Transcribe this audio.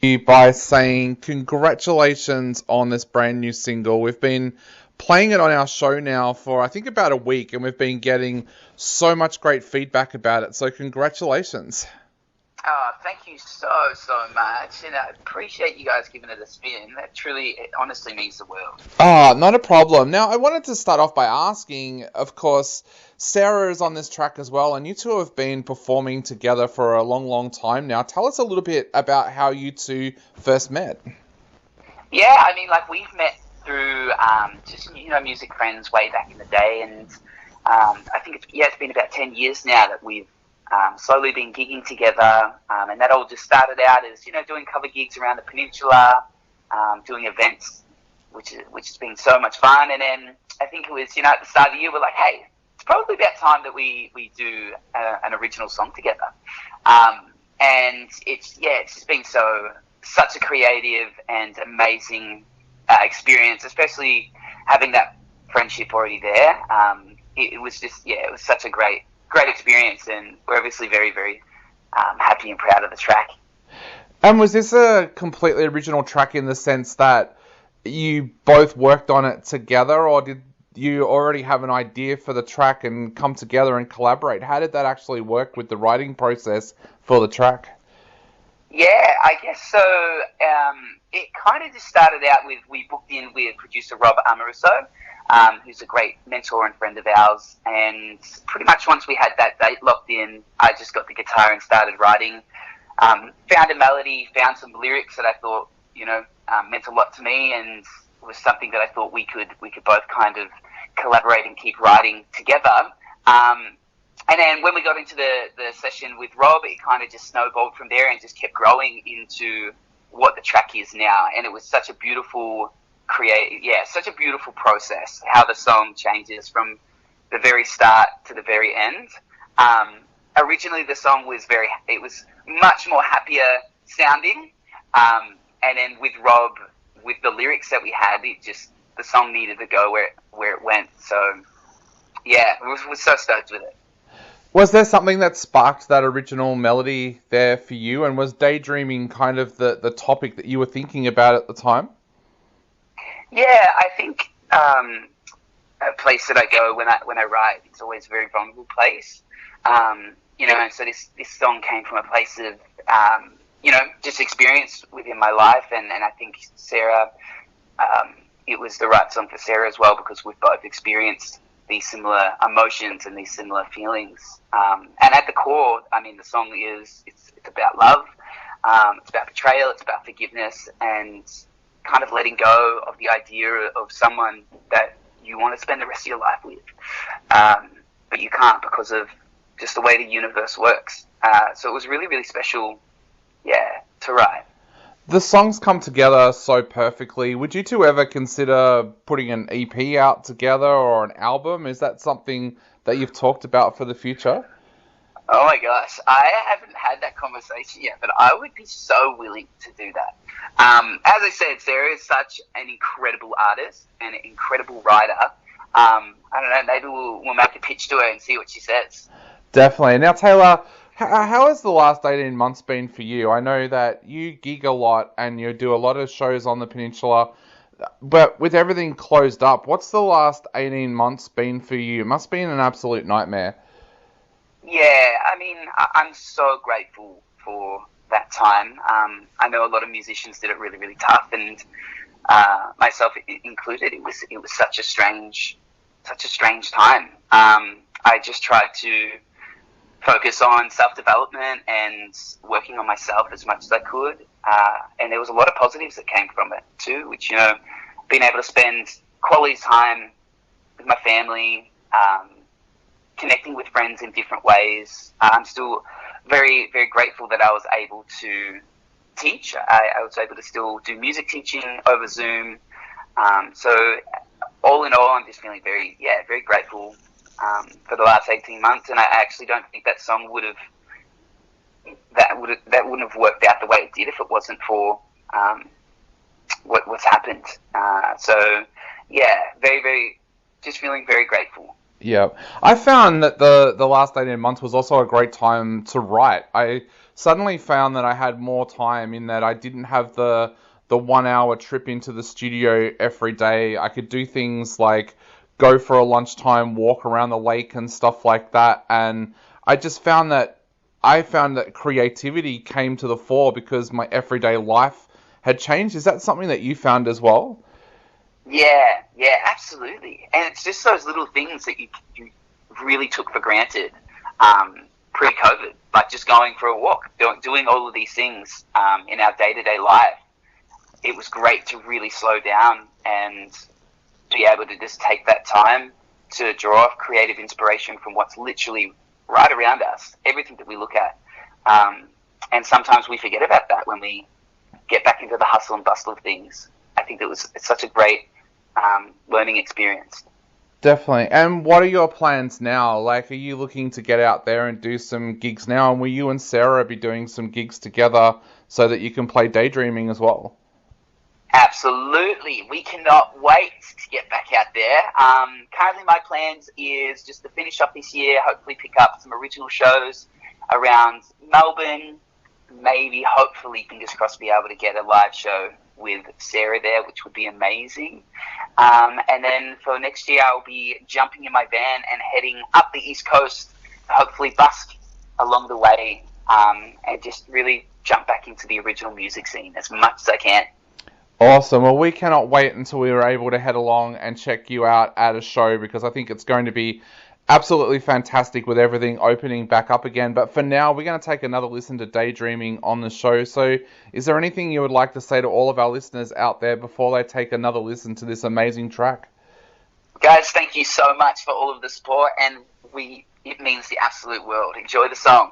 You by saying congratulations on this brand new single. We've been playing it on our show now for I think about a week, and we've been getting so much great feedback about it. So congratulations. Oh, thank you so much, and I appreciate you guys giving it a spin. That truly, it honestly means the world. Ah, not a problem. Now, I wanted to start off by asking, of course, Sarah is on this track as well, and you two have been performing together for a long, long time now. Tell us a little bit about how you two first met. Yeah, I mean, like we've met through just music friends way back in the day, and I think it's been about 10 years now that we've slowly been gigging together, and that all just started out as doing cover gigs around the peninsula, doing events, which has been so much fun. And then I think it was at the start of the year we're like, hey, it's probably about time that we do an original song together. And it's just been such a creative and amazing experience, especially having that friendship already there. It was just it was such a great experience, and we're obviously very very happy and proud of the track. And was this a completely original track in the sense that you both worked on it together, or did you already have an idea for the track and come together and collaborate? How did that actually work with the writing process for the track? Yeah, I guess so. It kind of just started out with we booked in with producer Rob Amoruso, who's a great mentor and friend of ours. And pretty much once we had that date locked in, I just got the guitar and started writing. Found a melody, found some lyrics that I thought meant a lot to me, and was something that I thought we could both kind of collaborate and keep writing together. And then when we got into the session with Rob, it kind of just snowballed from there and just kept growing into what the track is now. And it was such a beautiful such a beautiful process, how the song changes from the very start to the very end. Originally the song was it was much more happier sounding. And then with Rob, with the lyrics that we had, the song needed to go where it went. So yeah, we're so stoked with it. Was there something that sparked that original melody there for you, and was daydreaming kind of the topic that you were thinking about at the time? Yeah, I think a place that I go when I write, it's always a very vulnerable place. And so this song came from a place of just experience within my life, and I think Sarah, it was the right song for Sarah as well, because we've both experienced these similar emotions and these similar feelings. And at the core, I mean, the song it's about love, it's about betrayal, it's about forgiveness, and kind of letting go of the idea of someone that you want to spend the rest of your life with, but you can't because of just the way the universe works. So it was really, really special, to write. The songs come together so perfectly. Would you two ever consider putting an EP out together or an album? Is that something that you've talked about for the future? Oh my gosh, I haven't had that conversation yet, but I would be so willing to do that. As I said, Sarah is such an incredible artist and an incredible writer. I don't know, maybe we'll make a pitch to her and see what she says. Definitely. Now, Taylor, how has the last 18 months been for you? I know that you gig a lot and you do a lot of shows on the peninsula, but with everything closed up, what's the last 18 months been for you? It must have been an absolute nightmare. Yeah, I mean, I'm so grateful for that time. I know a lot of musicians did it really, really tough, and myself included. It was such a strange time. I just tried to focus on self-development and working on myself as much as I could. And there was a lot of positives that came from it too, which, being able to spend quality time with my family, connecting with friends in different ways. I'm still very, very grateful that I was able to teach. I was able to still do music teaching over Zoom. So all in all, I'm just feeling very, very grateful for the last 18 months, and I actually don't think that song wouldn't have worked out the way it did if it wasn't for what's happened. So yeah, very, very, just feeling very grateful. Yeah, I found that the last 18 months was also a great time to write. I suddenly found that I had more time in that I didn't have the 1 hour trip into the studio every day. I could do things like go for a lunchtime walk around the lake and stuff like that. And I just found that creativity came to the fore because my everyday life had changed. Is that something that you found as well? Yeah, yeah, absolutely. And it's just those little things that you really took for granted pre-COVID, like just going for a walk, doing all of these things in our day-to-day life. It was great to really slow down and be able to just take that time to draw creative inspiration from what's literally right around us, everything that we look at. And sometimes we forget about that when we get back into the hustle and bustle of things. I think it's such a great learning experience. Definitely. And what are your plans now? Like, are you looking to get out there and do some gigs now? And will you and Sarah be doing some gigs together so that you can play Daydreaming as well? Absolutely. We cannot wait to get back out there. Currently, my plans is just to finish up this year, hopefully pick up some original shows around Melbourne, maybe, hopefully, fingers crossed, be able to get a live show with Sarah there, which would be amazing. And then for next year, I'll be jumping in my van and heading up the East Coast, hopefully busk along the way, and just really jump back into the original music scene as much as I can. Awesome. Well, we cannot wait until we are able to head along and check you out at a show because I think it's going to be absolutely fantastic with everything opening back up again. But for now, we're going to take another listen to Daydreaming on the show. So, is there anything you would like to say to all of our listeners out there before they take another listen to this amazing track? Guys, thank you so much for all of the support, and it means the absolute world. Enjoy the song.